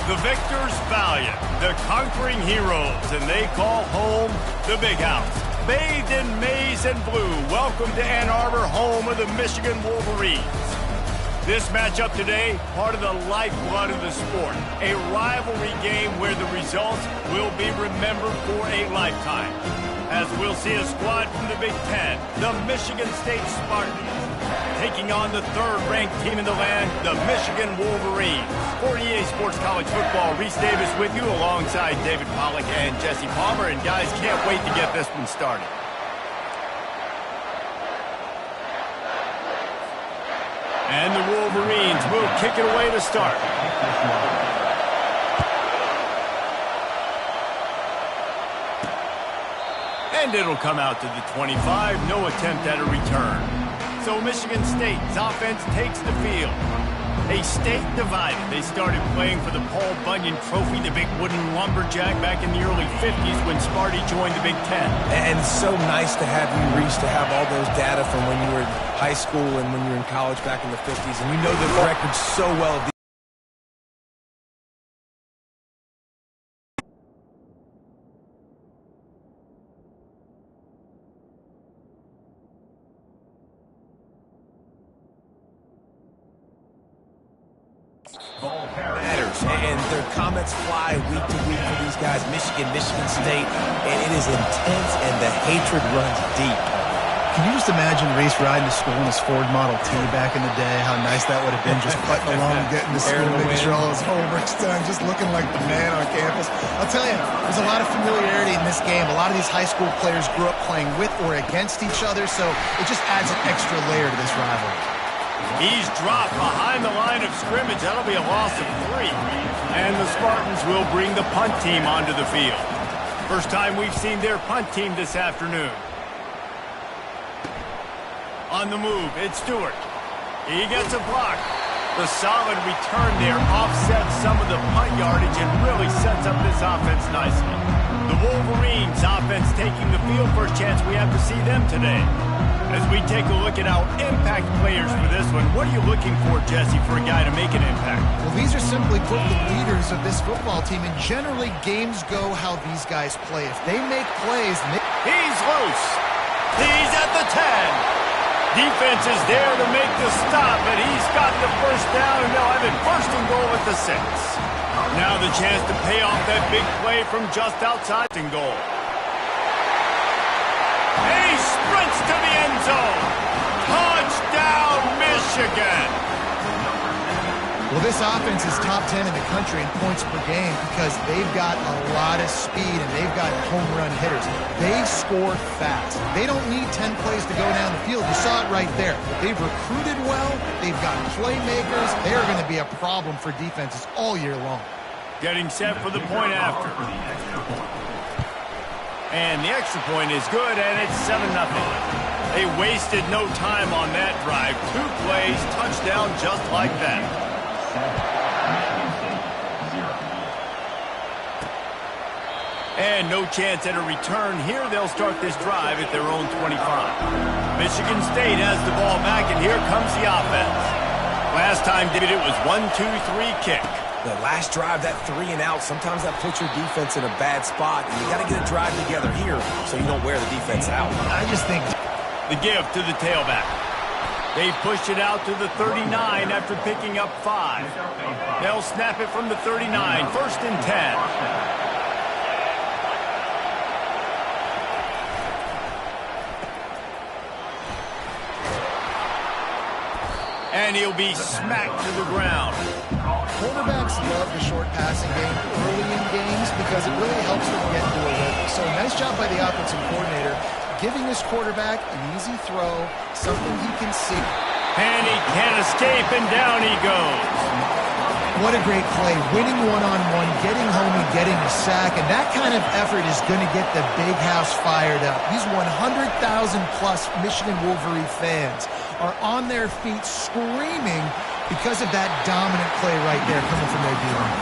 The victors valiant, the conquering heroes, and they call home the Big House. Bathed in maize and blue, welcome to Ann Arbor, home of the Michigan Wolverines. This matchup today, part of the lifeblood of the sport. A rivalry game where the results will be remembered for a lifetime. As we'll see a squad from the Big Ten, the Michigan State Spartans, taking on the third-ranked team in the land, the Michigan Wolverines. For EA Sports College Football, Reese Davis with you alongside David Pollack and Jesse Palmer. And guys, can't wait to get this one started. And the Wolverines will kick it away to start. And it'll come out to the 25. No attempt at a return. So Michigan State's offense takes the field. A state divided. They started playing for the Paul Bunyan Trophy, the big wooden lumberjack, back in the early 50s when Sparty joined the Big Ten. And so nice to have you, Reese, to have all those data from when you were in high school and when you were in college back in the 50s. And you know the record so well. Matters, and their comments fly week to week for these guys. Michigan State, and it is intense, and the hatred runs deep. Can you just imagine Reese riding to school in his Ford Model T back in the day? How nice that would have been, just putting along and getting to school, making sure all his homework's done, just looking like the man on campus. I'll tell you, there's a lot of familiarity in this game. A lot of these high school players grew up playing with or against each other, so it just adds an extra layer to this rivalry. He's dropped behind the line of scrimmage. That'll be a loss of 3. And the Spartans will bring the punt team onto the field. First time we've seen their punt team this afternoon. On the move, it's Stewart. He gets a block. The solid return there offsets some of the punt yardage and really sets up this offense nicely. The Wolverines offense taking the field. First chance we have to see them today. As we take a look at our impact players for this one, what are you looking for, Jesse, for a guy to make an impact? Well, these are simply put the leaders of this football team, and generally games go how these guys play. If they make plays... He's loose. He's at the 10. Defense is there to make the stop, but he's got the first down, and they'll have it first and goal at the 6. Now the chance to pay off that big play from just outside and goal. And he sprints to the end zone. Touchdown, Michigan. Well, this offense is top 10 in the country in points per game because they've got a lot of speed and they've got home run hitters. They score fast. They don't need 10 plays to go down the field. You saw it right there. They've recruited well. They've got playmakers. They're going to be a problem for defenses all year long. Getting set for the point after. And the extra point is good, and it's 7-0. They wasted no time on that drive. 2 plays, touchdown just like that. And no chance at a return here. They'll start this drive at their own 25. Michigan State has the ball back, and here comes the offense. Last time did it was 1-2-3 kick. The last drive, that 3 and out, sometimes that puts your defense in a bad spot, and you got to get a drive together here so you don't wear the defense out. I just think the give to the tailback. They push it out to the 39 after picking up 5. They'll snap it from the 39, first and 10. And he'll be smacked to the ground. Quarterbacks love the short passing game early in games because it really helps them get into a rhythm. So nice job by the offensive coordinator, giving his quarterback an easy throw, something he can see. And he can't escape, and down he goes. What a great play, winning one-on-one, getting home and getting a sack, and that kind of effort is going to get the big house fired up. These 100,000-plus Michigan Wolverine fans are on their feet screaming because of that dominant play right there coming from their D-line.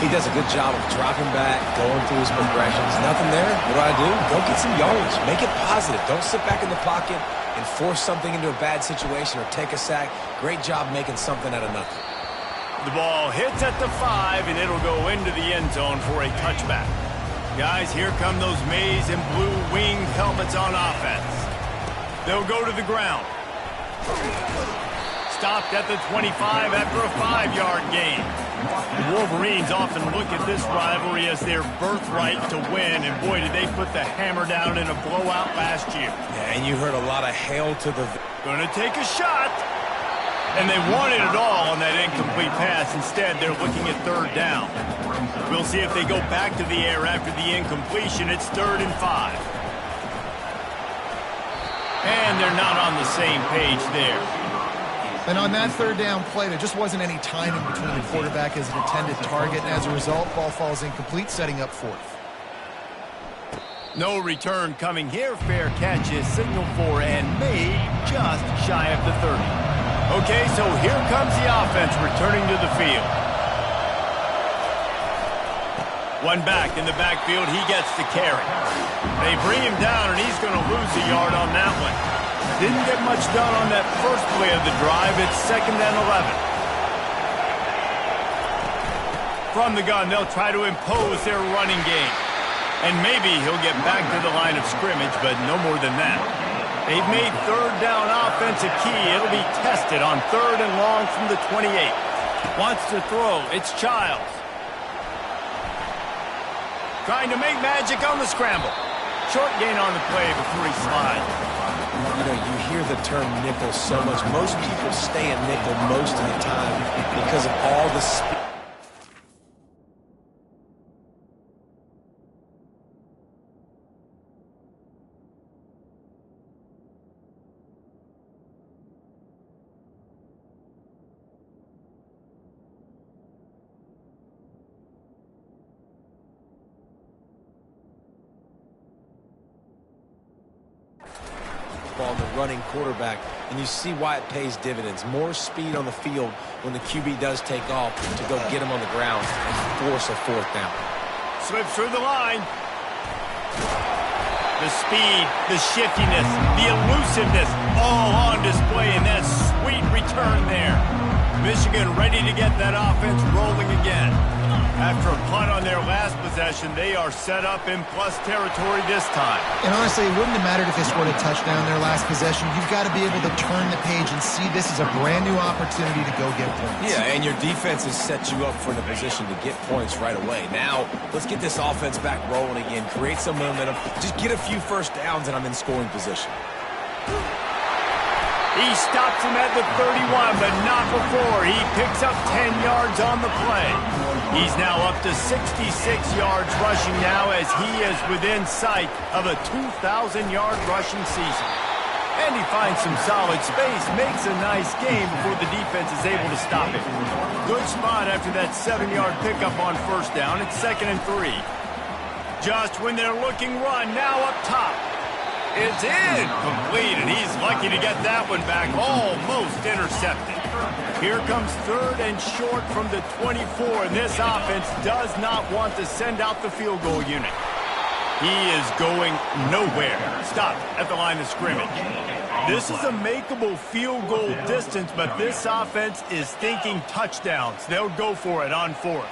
He does a good job of dropping back, going through his progressions. Nothing there. What do? Go get some yardage. Make it positive. Don't sit back in the pocket and force something into a bad situation or take a sack. Great job making something out of nothing. The ball hits at the 5, and it'll go into the end zone for a touchback. Guys, here come those maize and blue winged helmets on offense. They'll go to the ground. Stopped at the 25 after a 5-yard gain. The Wolverines often look at this rivalry as their birthright to win, and boy, did they put the hammer down in a blowout last year. Yeah, and you heard a lot of hail to the... Gonna take a shot. And they wanted it all on that incomplete pass. Instead, they're looking at 3rd down. We'll see if they go back to the air after the incompletion. It's 3rd and 5. And they're not on the same page there. And on that 3rd down play, there just wasn't any timing between the quarterback as an intended target. And as a result, ball falls incomplete, setting up 4th. No return coming here. Fair catch is signaled for and made just shy of the 30. Okay, so here comes the offense returning to the field. One back in the backfield. He gets the carry. They bring him down, and he's going to lose a yard on that one. Didn't get much done on that first play of the drive. It's 2nd and 11. From the gun, they'll try to impose their running game. And maybe he'll get back to the line of scrimmage, but no more than that. They've made 3rd down offense a key. It'll be tested on 3rd and long from the 28. Wants to throw. It's Childs. Trying to make magic on the scramble. Short gain on the play before he slides. You know, you hear the term nickel so much. Most people stay in nickel most of the time because of all the speed. On the running quarterback, and you see why it pays dividends. More speed on the field when the QB does take off to go get him on the ground and force a 4th down. Slips through the line. The speed, the shiftiness, the elusiveness, all on display in that sweet return there. Michigan ready to get that offense rolling again. After a punt on their last possession, they are set up in plus territory this time. And honestly, it wouldn't have mattered if they scored a touchdown their last possession. You've got to be able to turn the page and see this is a brand new opportunity to go get points. Yeah, and your defense has set you up for the position to get points right away. Now, let's get this offense back rolling again, create some momentum, just get a few 1st downs, and I'm in scoring position. He stops him at the 31, but not before. He picks up 10 yards on the play. He's now up to 66 yards rushing now as he is within sight of a 2,000-yard rushing season. And he finds some solid space, makes a nice game before the defense is able to stop it. Good spot after that 7-yard pickup on 1st down. It's 2nd and 3. Just when they're looking run, now up top. It's incomplete, and he's lucky to get that one back, almost intercepted. Here comes 3rd and short from the 24, and this offense does not want to send out the field goal unit. He is going nowhere. Stop at the line of scrimmage. This is a makeable field goal distance, but this offense is thinking touchdowns. They'll go for it on 4th.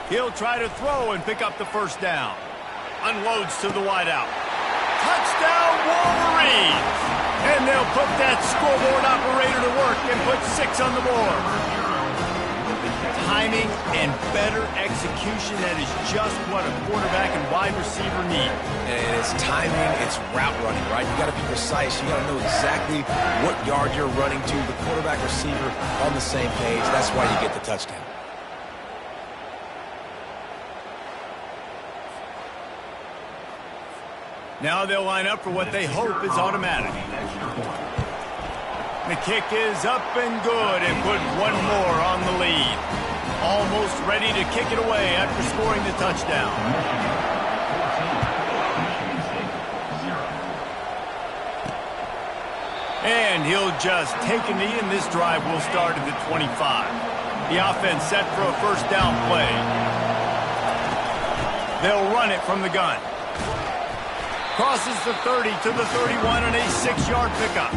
He'll try to throw and pick up the 1st down. Unloads to the wideout. Touchdown, Wolverines! And they'll put that scoreboard operator to work and put 6 on the board. Timing and better execution, that is just what a quarterback and wide receiver need. And it's timing, it's route running, right? You got to be precise. You got to know exactly what yard you're running to. The quarterback receiver on the same page. That's why you get the touchdown. Now they'll line up for what they hope is automatic. The kick is up and good and put one more on the lead. Almost ready to kick it away after scoring the touchdown. And he'll just take a knee, and this drive will start at the 25. The offense set for a 1st down play. They'll run it from the gun. Crosses the 30 to the 31 and a 6-yard pickup.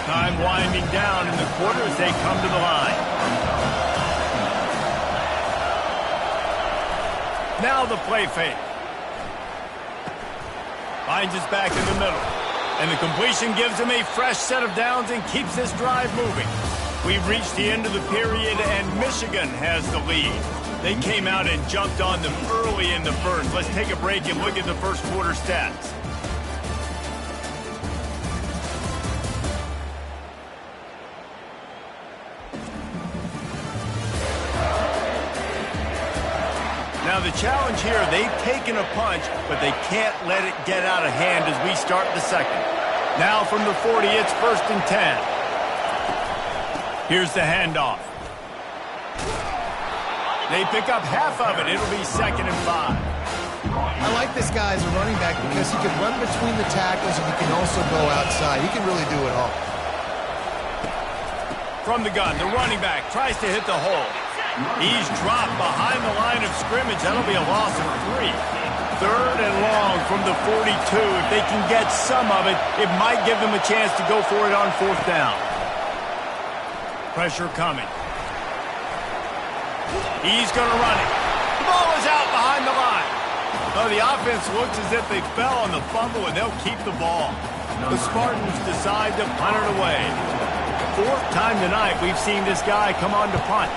Time winding down in the quarter as they come to the line. Now the play fake. Finds his back in the middle. And the completion gives him a fresh set of downs and keeps this drive moving. We've reached the end of the period, and Michigan has the lead. They came out and jumped on them early in the first. Let's take a break and look at the first quarter stats. Now the challenge here, they've taken a punch, but they can't let it get out of hand as we start the second. Now from the 40, it's 1st and 10. Here's the handoff. They pick up half of it. It'll be 2nd and 5. I like this guy as a running back because he can run between the tackles and he can also go outside. He can really do it all. From the gun, the running back tries to hit the hole. He's dropped behind the line of scrimmage. That'll be a loss of 3. 3rd and long from the 42. If they can get some of it, it might give them a chance to go for it on 4th down. Pressure coming. He's going to run it. The ball is out behind the line. Oh, the offense looks as if they fell on the fumble, and they'll keep the ball. The Spartans decide to punt it away. 4th time tonight we've seen this guy come on to punt.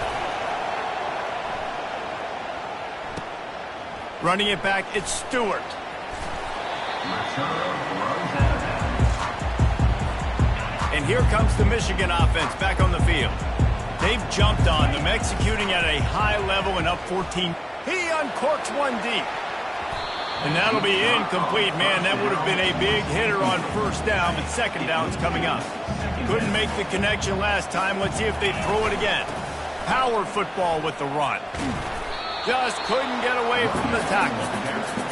Running it back, it's Stewart. And here comes the Michigan offense back on the field. They've jumped on them, executing at a high level and up 14. He uncorks one deep. And that'll be incomplete. Man, that would have been a big hitter on 1st down, but 2nd down's coming up. Couldn't make the connection last time. Let's see if they throw it again. Power football with the run. Just couldn't get away from the tackle.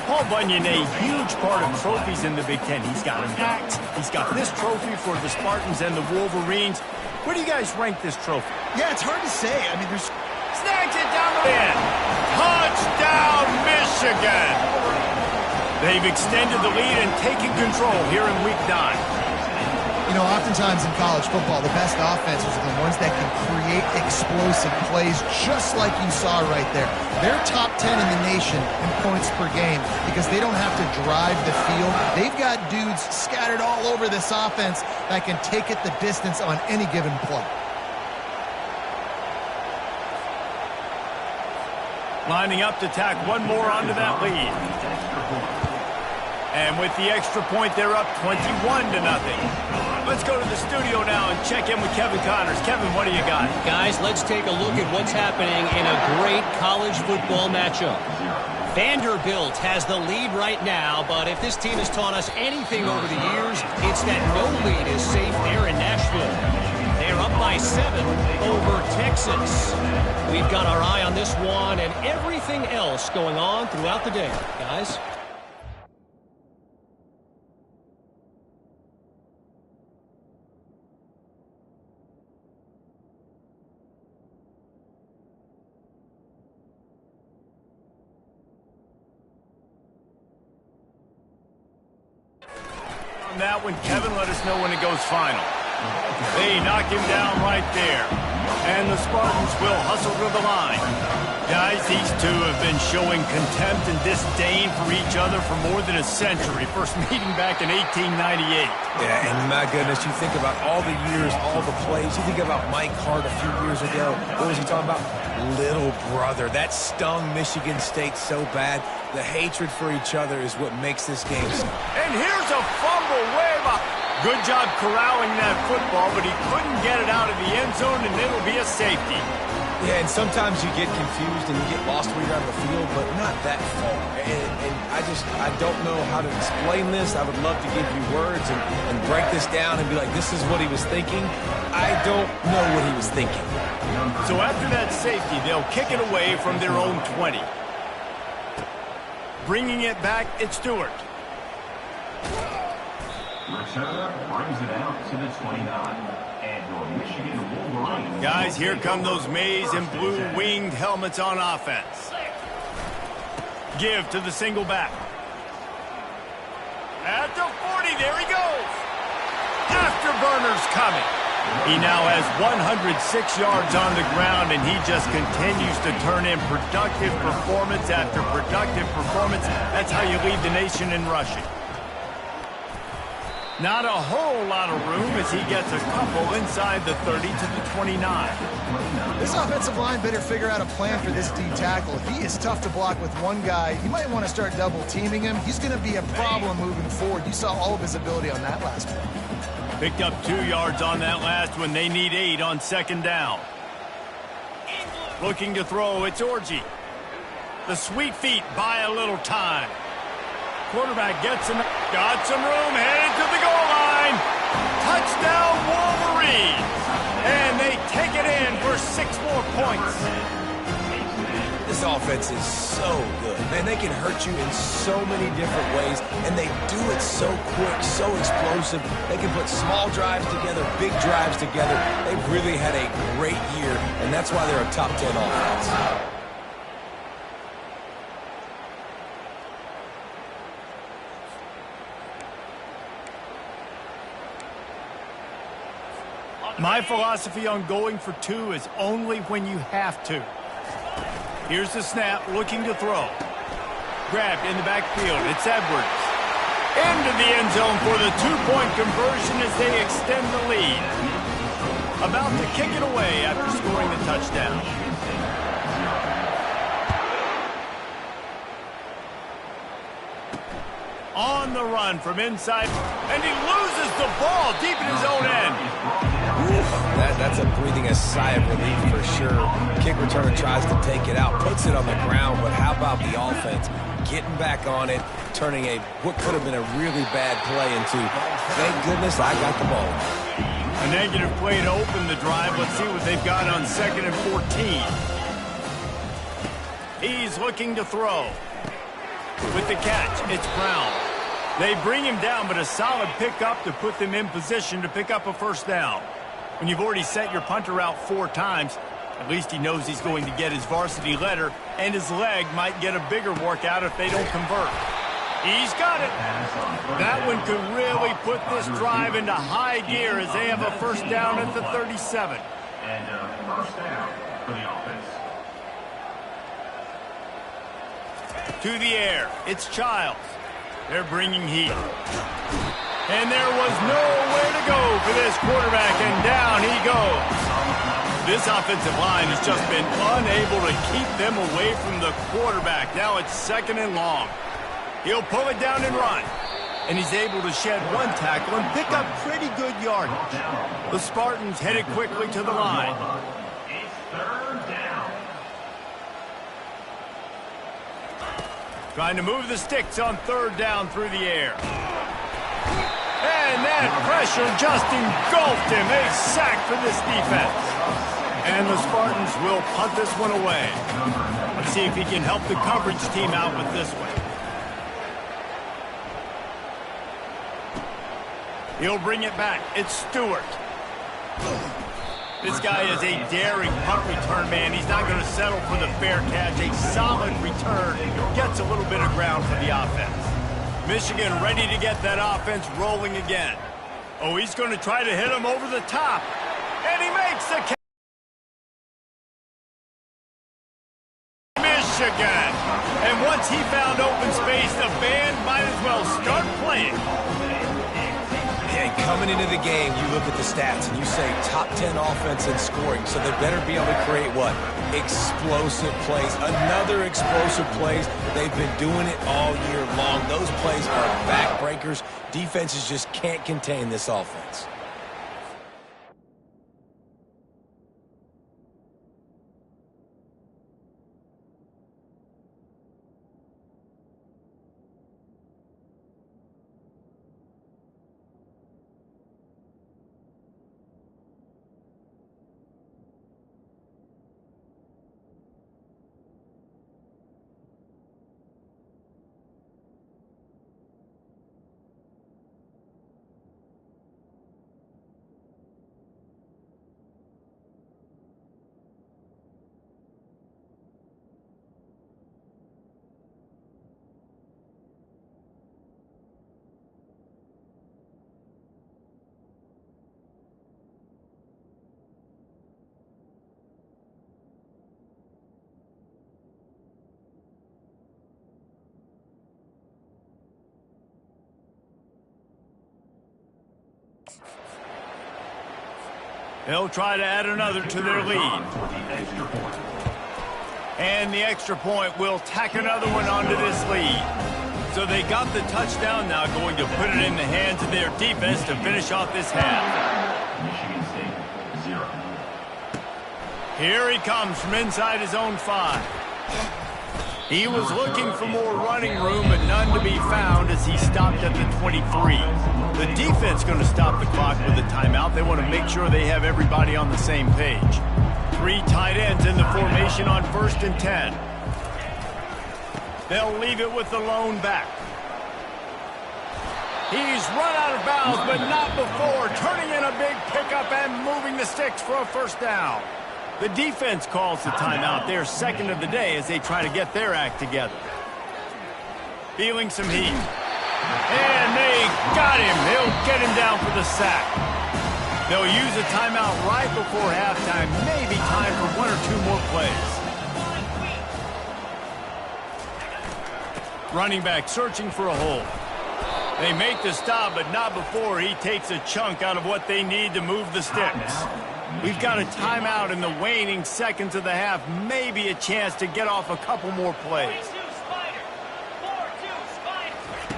Paul Bunyan, a huge part of trophies in the Big Ten. He's got an axe. He's got this trophy for the Spartans and the Wolverines. Where do you guys rank this trophy? Yeah, it's hard to say. I mean, there's... Snags it down the end. Touchdown, Michigan! They've extended the lead and taken control here in Week 9. You know, oftentimes in college football, the best offenses are the ones that can create explosive plays just like you saw right there. They're top 10 in the nation in points per game because they don't have to drive the field. They've got dudes scattered all over this offense that can take it the distance on any given play. Lining up to tack one more onto that lead. And with the extra point, they're up 21-0. Let's go to the studio now and check in with Kevin Connors. Kevin, what do you got? Guys, let's take a look at what's happening in a great college football matchup. Vanderbilt has the lead right now, but if this team has taught us anything over the years, it's that no lead is safe there in Nashville. They're up by 7 over Texas. We've got our eye on this one and everything else going on throughout the day, guys. That one, Kevin, let us know when it goes final. They knock him down right there. And the Spartans will hustle to the line. Guys, these two have been showing contempt and disdain for each other for more than a century. First meeting back in 1898. Yeah, and my goodness, you think about all the years, all the plays. You think about Mike Hart a few years ago. What was he talking about? Little brother. That stung Michigan State so bad. The hatred for each other is what makes this game. And here's a fumble way back. Good job corralling that football, but he couldn't get it out of the end zone, and it'll be a safety. Yeah, and sometimes you get confused and you get lost when you're on the field, but not that far. And I don't know how to explain this. I would love to give you words and break this down and be like, this is what he was thinking. I don't know what he was thinking. So after that safety, they'll kick it away from their own 20. Bringing it back, it's Stewart. Returner brings it out to the 29. And your Michigan Wolverines. Guys, here come those maize and blue winged helmets on offense. Give to the single back. At the 40, there he goes. After afterburners coming. He now has 106 yards on the ground, and he just continues to turn in productive performance after productive performance. That's how you lead the nation in rushing. Not a whole lot of room as he gets a couple inside the 30 to the 29. This offensive line better figure out a plan for this D tackle. He is tough to block with one guy. You might want to start double teaming him. He's going to be a problem moving forward. You saw all of his ability on that last play. Picked up 2 yards on that last one. They need 8 on second down. Looking to throw, it's Orji. The sweet feet buy a little time. Quarterback gets him, got some room, headed to the goal line. Touchdown Wolverines. And they take it in for 6 more points. This offense is so good. Man, they can hurt you in so many different ways, and they do it so quick, so explosive. They can put small drives together, big drives together. They've really had a great year, and that's why they're a top 10 offense. My philosophy on going for 2 is only when you have to. Here's the snap, looking to throw. Grabbed in the backfield, it's Edwards. Into the end zone for the 2-point conversion as they extend the lead. About to kick it away after scoring the touchdown. On the run from inside, and he loses the ball deep in his own end. That's a breathing a sigh of relief for sure. Kick returner tries to take it out, puts it on the ground, but how about the offense getting back on it, turning what could have been a really bad play into, thank goodness I got the ball. A negative play to open the drive. Let's see what they've got on 2nd and 14. He's looking to throw. With the catch, it's Brown. They bring him down, but a solid pickup to put them in position to pick up a first down. When you've already set your punter out 4 times, at least he knows he's going to get his varsity letter, and his leg might get a bigger workout if they don't convert. He's got it. That one could really put this drive into high gear as they have a first down at the 37. And first down for the offense. To the air, it's Childs. They're bringing heat. And there was nowhere to go for this quarterback, and down he goes. This offensive line has just been unable to keep them away from the quarterback. Now it's 2nd and long. He'll pull it down and run. And he's able to shed 1 tackle and pick up pretty good yardage. The Spartans headed quickly to the line. It's 3rd down. Trying to move the sticks on 3rd down through the air. And that pressure just engulfed him. A sack for this defense. And the Spartans will punt this one away. Let's see if he can help the coverage team out with this one. He'll bring it back. It's Stewart. This guy is a daring punt return man. He's not going to settle for the fair catch. A solid return. Gets a little bit of ground for the offense. Michigan ready to get that offense rolling again. Oh, he's going to try to hit him over the top. And he makes the catch. Michigan. And once he found open space, the band might as well start playing. And coming into the game, you look at the stats and you say top 10 offense in scoring, so they better be able to create what? Explosive plays. Another explosive plays. They've been doing it all year long. Those plays are backbreakers. Defenses just can't contain this offense. They'll try to add another to their lead. And the extra point will tack another one onto this lead. So they got the touchdown, now going to put it in the hands of their defense to finish off this half. Michigan State, 0. Here he comes from inside his own 5. He was looking for more running room, but none to be found as he stopped at the 23. The defense going to stop the clock with a timeout. They want to make sure they have everybody on the same page. 3 tight ends in the formation on 1st and 10. They'll leave it with the lone back. He's run out of bounds, but not before. Turning in a big pickup and moving the sticks for a first down. The defense calls the timeout. They're second of the day as they try to get their act together. Feeling some heat. And they got him. They'll get him down for the sack. They'll use a timeout right before halftime. Maybe time for 1 or 2 more plays. Running back searching for a hole. They make the stop, but not before he takes a chunk out of what they need to move the sticks. We've got a timeout in the waning seconds of the half. Maybe a chance to get off a couple more plays.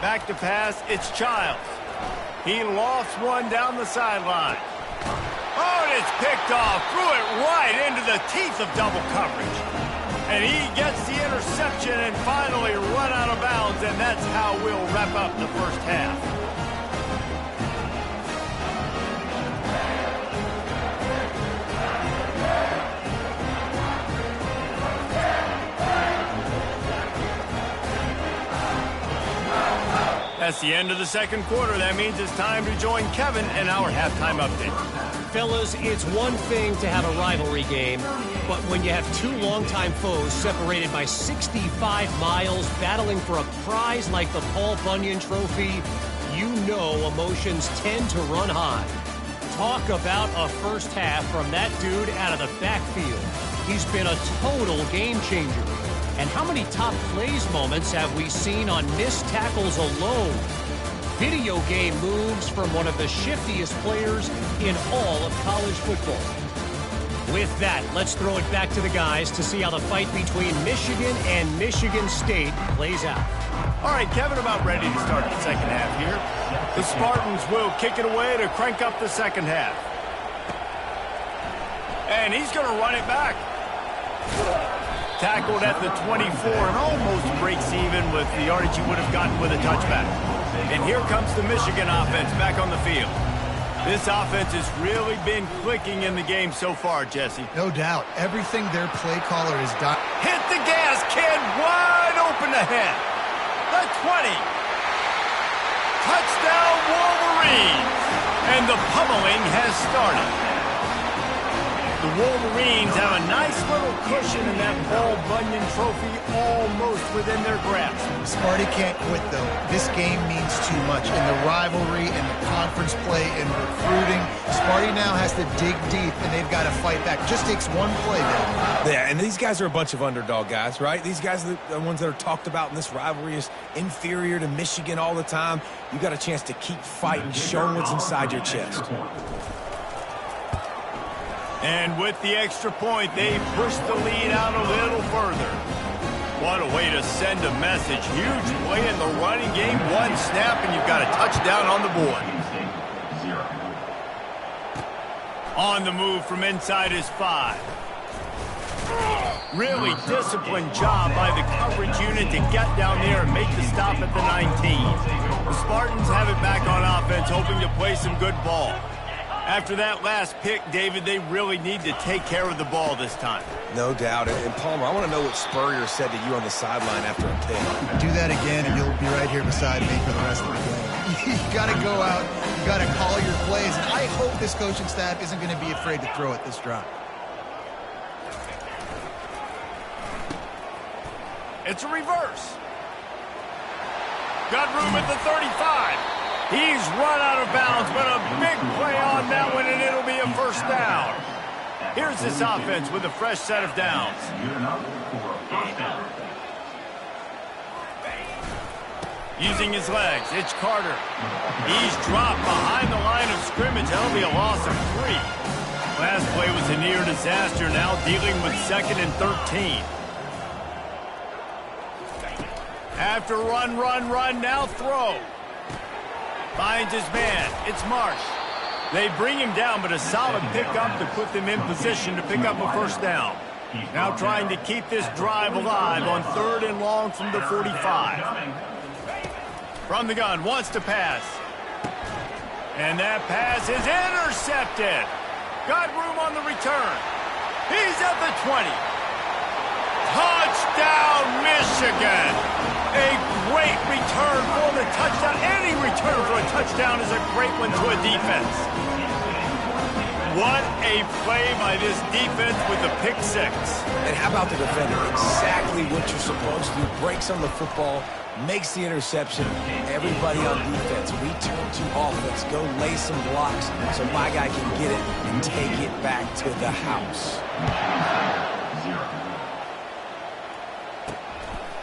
Back to pass, it's Childs. He lofts one down the sideline. Oh, and it's picked off. Threw it right into the teeth of double coverage. And he gets the interception and finally run out of bounds, and that's how we'll wrap up the first half. That's the end of the second quarter. That means it's time to join Kevin and our halftime update. Fellas, it's one thing to have a rivalry game, but when you have 2 longtime foes separated by 65 miles battling for a prize like the Paul Bunyan Trophy, you know emotions tend to run high. Talk about a first half from that dude out of the backfield. He's been a total game changer. And how many top plays moments have we seen on missed tackles alone? Video game moves from one of the shiftiest players in all of college football. With that, let's throw it back to the guys to see how the fight between Michigan and Michigan State plays out. All right, Kevin, about ready to start the second half here. The Spartans will kick it away to crank up the second half. And he's going to run it back. Tackled at the 24 and almost breaks even with the yardage he would have gotten with a touchback. And here comes the Michigan offense back on the field. This offense has really been clicking in the game so far, Jesse. No doubt. Everything their play caller has done. Hit the gas, kid. Wide open ahead. The 20. Touchdown, Wolverines. And the pummeling has started. The Wolverines have a nice little cushion in that Paul Bunyan Trophy almost within their grasp. Sparty can't quit, though. This game means too much. In the rivalry, in the conference play, in recruiting, Sparty now has to dig deep, and they've got to fight back. Just takes one play, man. Yeah, and these guys are a bunch of underdog guys, right? These guys are the ones that are talked about in this rivalry as inferior to Michigan all the time. You got a chance to keep fighting, show them what's inside your chest. And with the extra point, they push the lead out a little further. What a way to send a message. Huge play in the running game. One snap, and you've got a touchdown on the board. On the move from inside his 5. Really disciplined job by the coverage unit to get down there and make the stop at the 19. The Spartans have it back on offense, hoping to play some good ball. After that last pick, David, they really need to take care of the ball this time. No doubt. And Palmer, I want to know what Spurrier said to you on the sideline after a pick. Do that again, and you'll be right here beside me for the rest of the game. You got to go out. You got to call your plays. And I hope this coaching staff isn't going to be afraid to throw it this drive. It's a reverse. Got room at the 35. He's run out of bounds, but a big play on that one, and it'll be a first down. Here's this offense with a fresh set of downs. Using his legs, it's Carter. He's dropped behind the line of scrimmage. That'll be a loss of 3. Last play was a near disaster, now dealing with 2nd and 13. After run, now throw. Finds his man. It's Marsh. They bring him down, but a solid pickup to put them in position to pick up a first down. Now trying to keep this drive alive on 3rd and long from the 45. From the gun, wants to pass. And that pass is intercepted. Got room on the return. He's at the 20. Touchdown, Michigan. A great return for the touchdown. Any return for a touchdown is a great one to a defense. What a play by this defense with the pick 6. And how about the defender? Exactly what you're supposed to do. Breaks on the football, makes the interception. Everybody on defense, return to offense. Go lay some blocks so my guy can get it and take it back to the house.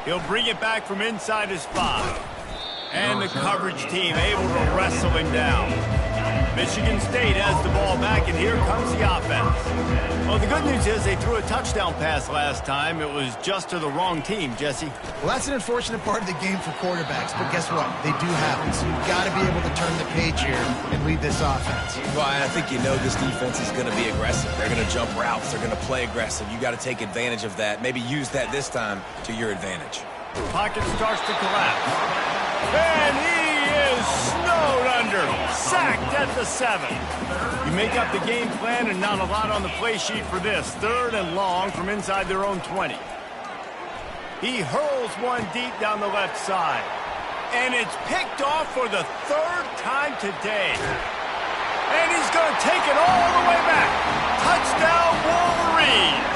He'll bring it back from inside his 5. And the coverage team able to wrestle him down. Michigan State has the ball back, and here comes the offense. Well, the good news is they threw a touchdown pass last time. It was just to the wrong team, Jesse. Well, that's an unfortunate part of the game for quarterbacks, but guess what? They do happen, so you've got to be able to turn the page here and lead this offense. Well, I think you know this defense is going to be aggressive. They're going to jump routes. They're going to play aggressive. You got to take advantage of that. Maybe use that this time to your advantage. Pocket starts to collapse. And he is snowed under. Sacked at the 7. You make up the game plan and not a lot on the play sheet for this. 3rd and long from inside their own 20. He hurls one deep down the left side. And it's picked off for the 3rd time today. And he's going to take it all the way back. Touchdown, Wolverines.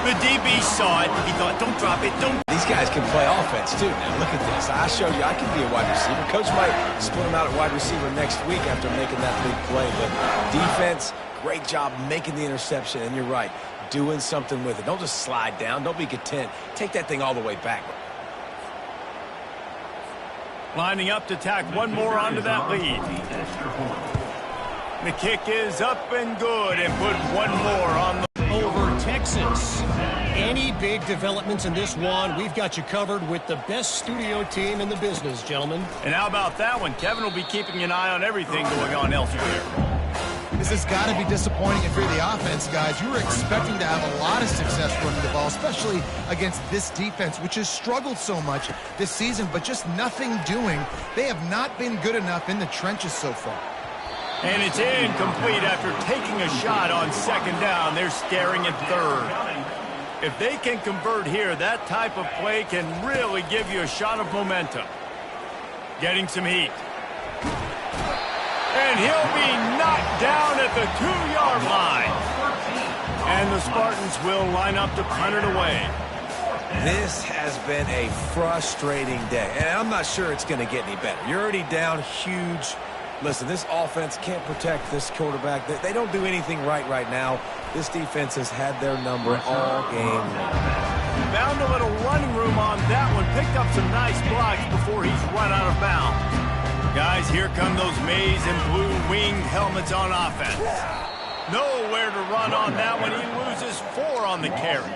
The DB saw it. He thought, don't drop it, don't. These guys can play offense, too. Now, look at this. I showed you I can be a wide receiver. Coach might split him out at wide receiver next week after making that big play. But defense, great job making the interception. And you're right, doing something with it. Don't just slide down. Don't be content. Take that thing all the way back. Lining up to tack one more onto that lead. The kick is up and good, and put one more on the... Over Texas. Any big developments in this one, we've got you covered with the best studio team in the business, gentlemen. And how about that one? Kevin will be keeping an eye on everything going on elsewhere. This has got to be disappointing if you're the offense, guys. You were expecting to have a lot of success running the ball, especially against this defense, which has struggled so much this season, but just nothing doing. They have not been good enough in the trenches so far. And it's incomplete after taking a shot on 2nd down. They're staring at 3rd. If they can convert here, that type of play can really give you a shot of momentum. Getting some heat. And he'll be knocked down at the 2-yard line. And the Spartans will line up to punt it away. This has been a frustrating day, and I'm not sure it's going to get any better. You're already down huge. Listen, this offense can't protect this quarterback. They don't do anything right now. This defense has had their number all game long. Found a little running room on that one. Picked up some nice blocks before he's run out of bounds. Guys, here come those maize and blue winged helmets on offense. Nowhere to run on that one. He loses 4 on the carry.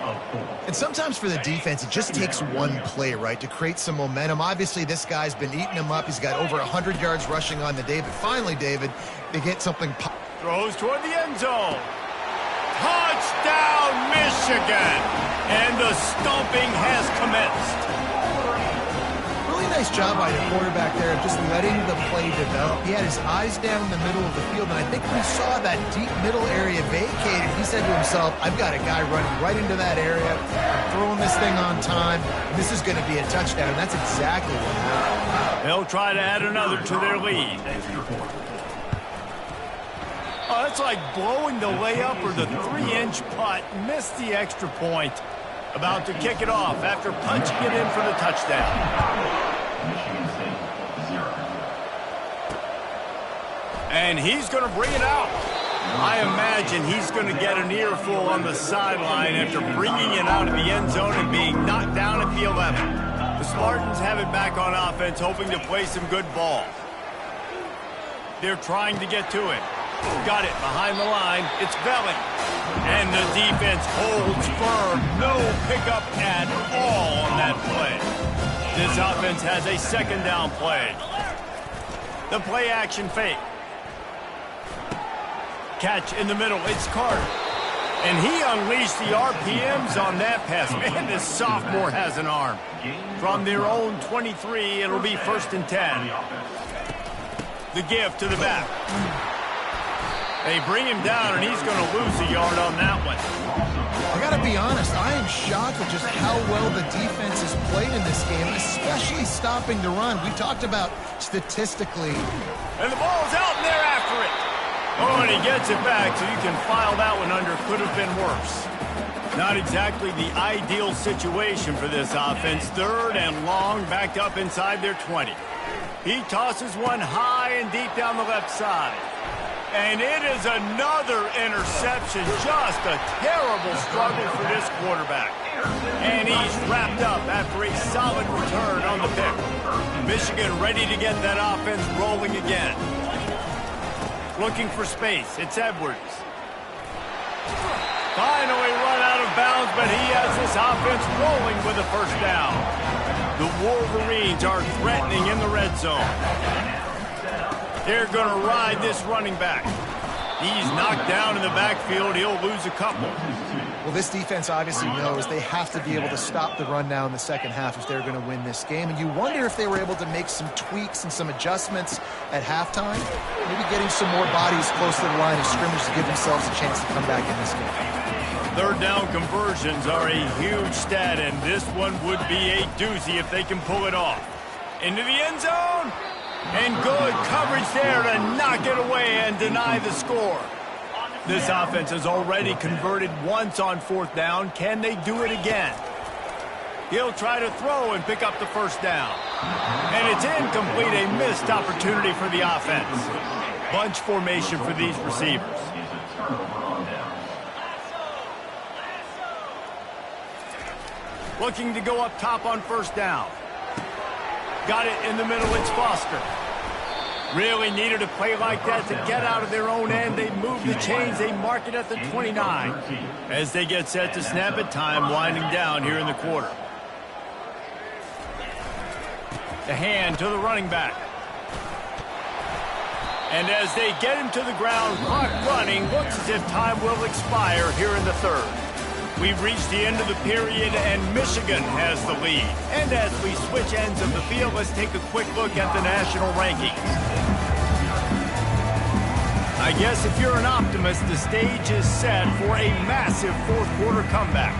And sometimes for the defense, it just takes one play, right, to create some momentum. Obviously, this guy's been eating him up. He's got over 100 yards rushing on the day. But finally, David, they get something. Throws toward the end zone. Touchdown, Michigan! And the stomping has commenced. Really nice job by the quarterback there of just letting the play develop. He had his eyes down in the middle of the field, and I think we saw that deep middle area vacated. He said to himself, I've got a guy running right into that area. I'm throwing this thing on time, and this is going to be a touchdown, and that's exactly what happened. They'll try to add another to their lead. Oh, that's like blowing the layup or the 3-inch putt. Missed the extra point. About to kick it off after punching it in for the touchdown. And he's going to bring it out. I imagine he's going to get an earful on the sideline after bringing it out of the end zone and being knocked down at the 11. The Spartans have it back on offense, hoping to play some good ball. They're trying to get to it. Got it behind the line. It's Velling. And the defense holds firm. No pickup at all on that play. This offense has a second down play. The play action fake. Catch in the middle. It's Carter. And he unleashed the RPMs on that pass. Man, this sophomore has an arm. From their own 23, it'll be 1st and 10. The give to the back. They bring him down, and he's going to lose a yard on that one. I got to be honest, I am shocked with just how well the defense has played in this game, especially stopping the run. We talked about statistically. And the ball's out, and they're after it. Oh, and he gets it back, so you can file that one under. Could have been worse. Not exactly the ideal situation for this offense. 3rd and long, backed up inside their 20. He tosses one high and deep down the left side. And it is another interception. Just a terrible struggle for this quarterback. And he's wrapped up after a solid return on the pick. Michigan ready to get that offense rolling again. Looking for space. It's Edwards. Finally run out of bounds, but he has this offense rolling with a 1st down. The Wolverines are threatening in the red zone. They're going to ride this running back. He's knocked down in the backfield. He'll lose a couple. Well, this defense obviously knows they have to be able to stop the run now in the second half if they're going to win this game. And you wonder if they were able to make some tweaks and some adjustments at halftime. Maybe getting some more bodies close to the line of scrimmage to give themselves a chance to come back in this game. 3rd down conversions are a huge stat, and this one would be a doozy if they can pull it off. Into the end zone. And good coverage there to knock it away and deny the score. This offense has already converted once on 4th down. Can they do it again? He'll try to throw and pick up the 1st down. And it's incomplete, a missed opportunity for the offense. Bunch formation for these receivers. Looking to go up top on 1st down. Got it in the middle, it's Foster. Really needed a play like that to get out of their own end. They move the chains, they mark it at the 29. As they get set to snap it, time winding down here in the quarter. The hand to the running back. And as they get him to the ground, clock running, looks as if time will expire here in the 3rd. We've reached the end of the period, and Michigan has the lead. And as we switch ends of the field, let's take a quick look at the national rankings. I guess if you're an optimist, the stage is set for a massive 4th quarter comeback.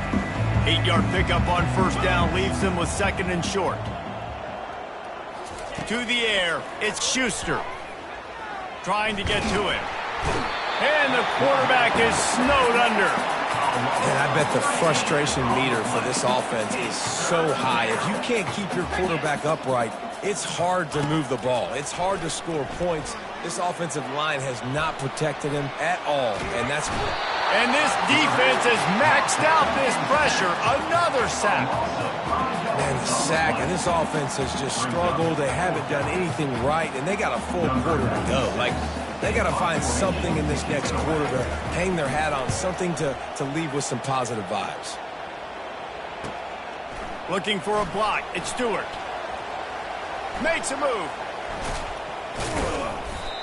8-yard pickup on 1st down leaves them with 2nd and short. To the air, it's Schuster. Trying to get to it. And the quarterback is snowed under. And I bet the frustration meter for this offense is so high. If you can't keep your quarterback upright, it's hard to move the ball. It's hard to score points. This offensive line has not protected him at all, and that's good. And this defense has maxed out this pressure. Another sack. Man, the sack, and this offense has just struggled. They haven't done anything right, and they got a full quarter to go. Like, they got to find something in this next quarter to hang their hat on, something to leave with some positive vibes. Looking for a block. It's Stewart. Makes a move.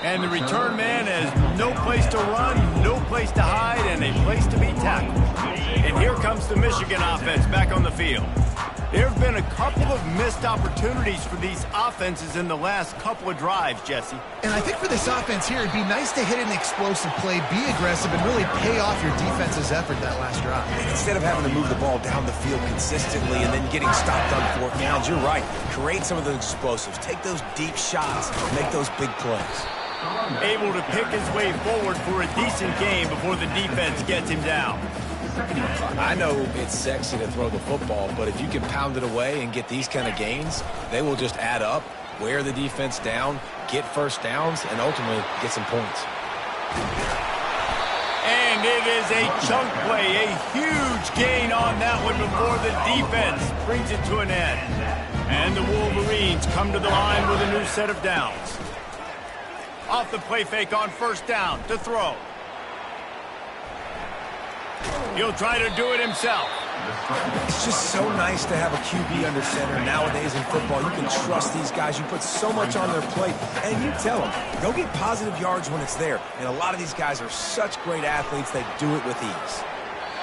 And the return man has no place to run, no place to hide, and a place to be tackled. And here comes the Michigan offense back on the field. There have been a couple of missed opportunities for these offenses in the last couple of drives, Jesse. And I think for this offense here, it'd be nice to hit an explosive play, be aggressive, and really pay off your defense's effort that last drive. Instead of having to move the ball down the field consistently and then getting stopped on 4th downs, you're right. Create some of those explosives. Take those deep shots. Make those big plays. Able to pick his way forward for a decent game before the defense gets him down. I know it's sexy to throw the football, but if you can pound it away and get these kind of gains, they will just add up, wear the defense down, get 1st downs, and ultimately get some points. And it is a chunk play, a huge gain on that one before the defense brings it to an end. And the Wolverines come to the line with a new set of downs. Off the play fake on first down to throw. He'll try to do it himself. It's just so nice to have a QB under center. Nowadays in football, you can trust these guys. You put so much on their plate, and you tell them, go get positive yards when it's there. And a lot of these guys are such great athletes, they do it with ease.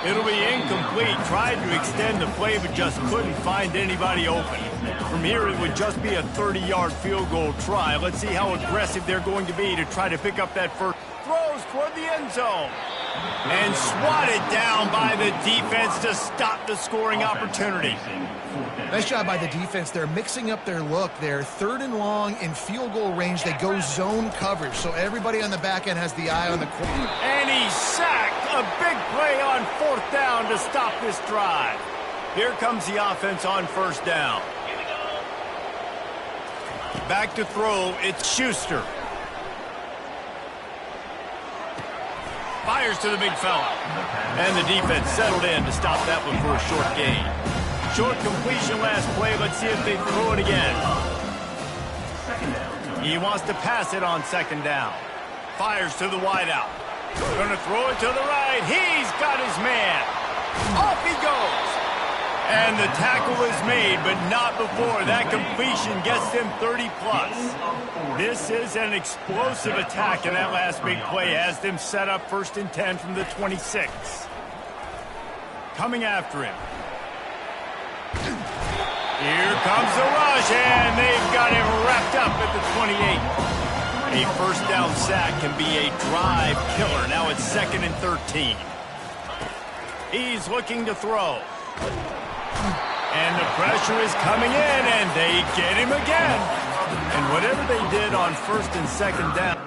It'll be incomplete. Tried to extend the play, but just couldn't find anybody open. From here, it would just be a 30-yard field goal try. Let's see how aggressive they're going to be to try to pick up that first. Throws toward the end zone. And swatted down by the defense to stop the scoring opportunity. Nice job by the defense. They're mixing up their look. They're 3rd and long in field goal range. They go zone coverage, so everybody on the back end has the eye on the corner. And he's sacked. A big play on 4th down to stop this drive. Here comes the offense on first down. Back to throw. It's Schuster. Fires to the big fella. And the defense settled in to stop that one for a short gain. Short completion last play. Let's see if they throw it again. He wants to pass it on 2nd down. Fires to the wideout. Going to throw it to the right. He's got his man. Off he goes. And the tackle is made, but not before that completion gets them 30-plus. This is an explosive attack, and that last big play has them set up 1st and 10 from the 26. Coming after him. Here comes the rush, and they've got him wrapped up at the 28. A first down sack can be a drive killer. Now it's 2nd and 13. He's looking to throw. And the pressure is coming in, and they get him again. And whatever they did on 1st and 2nd down.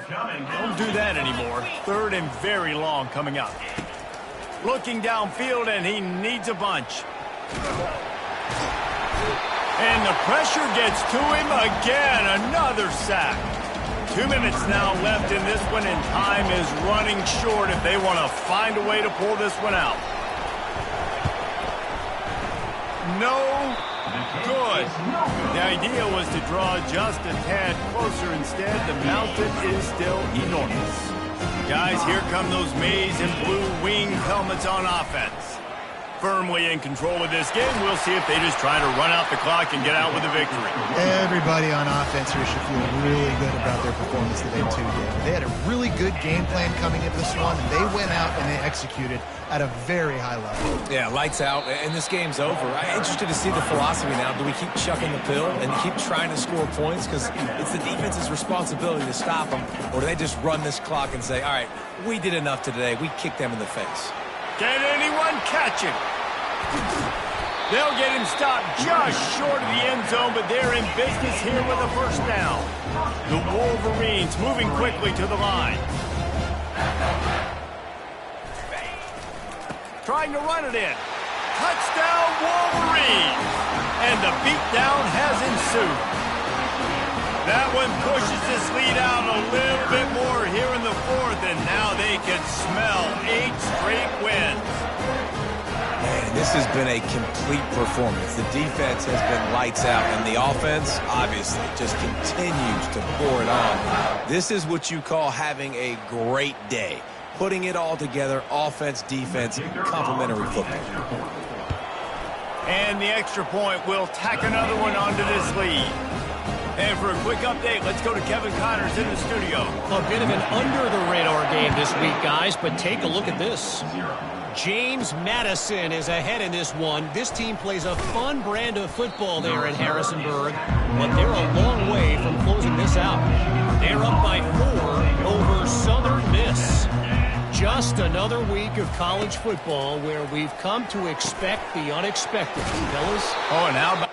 Don't do that anymore. 3rd and very long coming up. Looking downfield, and he needs a bunch. And the pressure gets to him again. Another sack. 2 minutes now left in this one, and time is running short if they want to find a way to pull this one out. No good. The idea was to draw just a tad closer. Instead, the mountain is still enormous. Guys, here come those maize and blue winged helmets on offense. Firmly in control of this game. We'll see if they just try to run out the clock and get out with a victory. Everybody on offense here should feel really good about their performance today, too, David. They had a really good game plan coming into this one, and they went out and they executed at a very high level. Yeah, lights out, and this game's over. I'm interested to see the philosophy now. Do we keep chucking the pill and keep trying to score points? Because it's the defense's responsibility to stop them. Or do they just run this clock and say, all right, we did enough today. We kicked them in the face. Can anyone catch him? They'll get him stopped just short of the end zone, but they're in business here with a first down. The Wolverines moving quickly to the line. Trying to run it in. Touchdown, Wolverines! And the beatdown has ensued. That one pushes this lead out a little bit more here in the 4th, and now they can smell 8 straight wins. Man, this has been a complete performance. The defense has been lights out, and the offense, obviously, just continues to pour it on. This is what you call having a great day. Putting it all together, offense, defense, complementary football. And the extra point will tack another one onto this lead. And for a quick update, let's go to Kevin Connors in the studio. A bit of an under-the-radar game this week, guys, but take a look at this. James Madison is ahead in this one. This team plays a fun brand of football there in Harrisonburg, but they're a long way from closing this out. They're up by 4 over Southern Miss. Just another week of college football where we've come to expect the unexpected, fellas. Oh, and how about...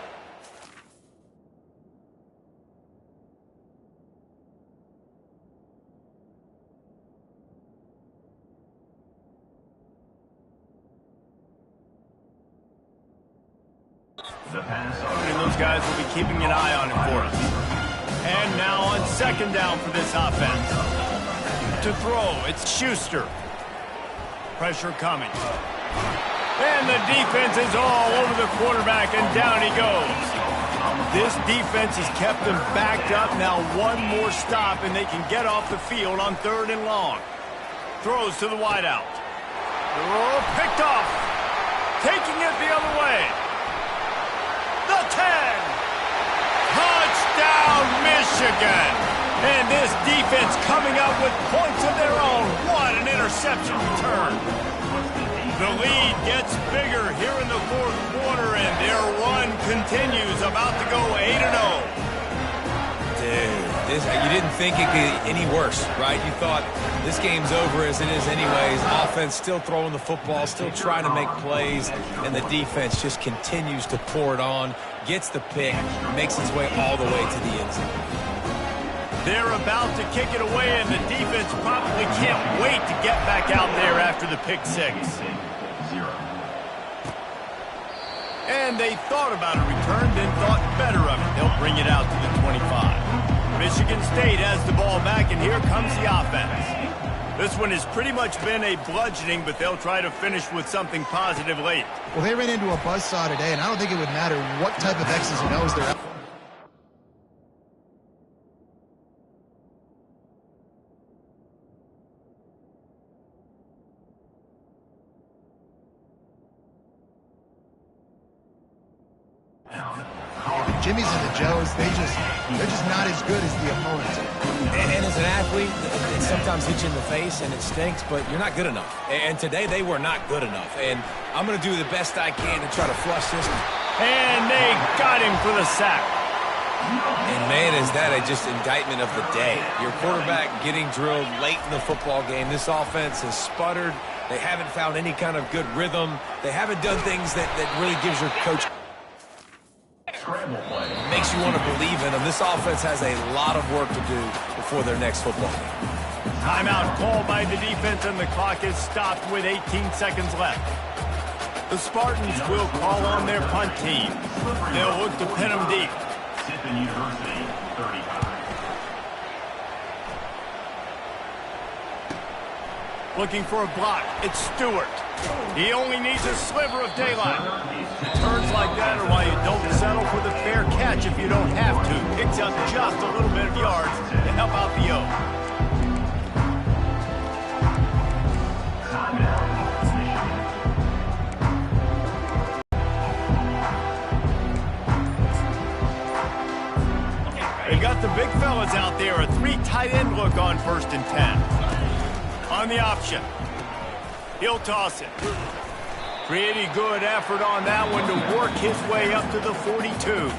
guys will be keeping an eye on him for us. And now on second down for this offense. To throw, it's Schuster. Pressure coming. And the defense is all over the quarterback, and down he goes. This defense has kept them backed up. Now one more stop, and they can get off the field on 3rd and long. Throws to the wideout. Oh, picked off. Taking it the other way. The 10. Touchdown, Michigan. And this defense coming up with points of their own. What an interception return. The lead gets bigger here in the 4th quarter, and their run continues, about to go 8-0. Dude, you didn't think it could get any worse, right? You thought this game's over as it is anyways. Offense still throwing the football, still trying to make plays, and the defense just continues to pour it on, gets the pick, makes its way all the way to the end zone. They're about to kick it away, and the defense probably can't wait to get back out there after the pick six. And they thought about a return, then thought better of it. They'll bring it out to the 25. Michigan State has the ball back, and here comes the offense. This one has pretty much been a bludgeoning, but they'll try to finish with something positive late. Well, they ran into a buzzsaw today, and I don't think it would matter what type of X's and O's they're out. Jimmy's and the Joes, they're just not as good as the opponents. And as an athlete, it sometimes hits you in the face and it stinks, but you're not good enough. And today they were not good enough. And I'm going to do the best I can to try to flush this. And they got him for the sack. And man, is that just indictment of the day. Your quarterback getting drilled late in the football game. This offense has sputtered. They haven't found any kind of good rhythm. They haven't done things that really gives your coach. Makes you want to believe in them. This offense has a lot of work to do before their next football game. Timeout called by the defense, and the clock is stopped with 18 seconds left. The Spartans will call on their punt team. They'll look to pin them deep. Tiffin University, 35. Looking for a block. It's Stewart. He only needs a sliver of daylight. Returns like that are why you don't settle for the fair catch if you don't have to. Picks up just a little bit of yards to help out the O. They got the big fellas out there. A 3 tight end look on 1st and 10. On the option. He'll toss it. Pretty good effort on that one to work his way up to the 42.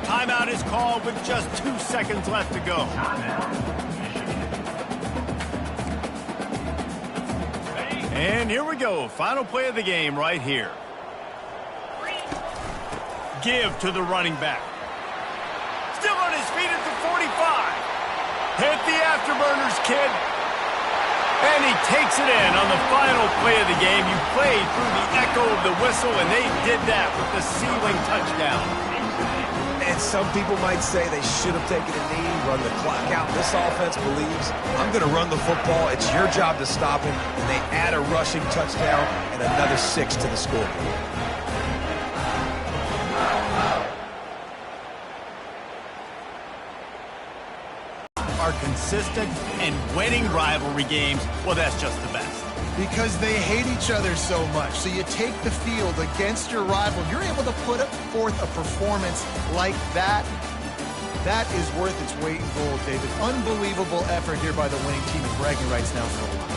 Timeout is called with just 2 seconds left to go. And here we go. Final play of the game right here. Give to the running back. Still on his feet at the 45. Hit the afterburners, kid. And he takes it in on the final play of the game. You played through the echo of the whistle, and they did that with the ceiling touchdown. And some people might say they should have taken a knee, run the clock out. This offense believes, I'm going to run the football. It's your job to stop him. And they add a rushing touchdown and another 6 to the scoreboard. Are consistent and winning rivalry games, well, that's just the best. Because they hate each other so much. So you take the field against your rival. You're able to put forth a performance like that. That is worth its weight in gold, David. Unbelievable effort here by the winning team, and bragging rights now for a while.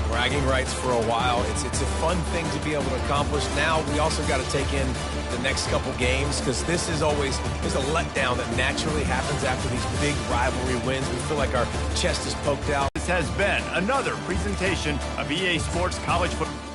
Bragging rights for a while. It's a fun thing to be able to accomplish. Now we also got to take in the next couple games, because this is always, there's a letdown that naturally happens after these big rivalry wins. We feel like our chest is poked out. This has been another presentation of EA Sports College Football.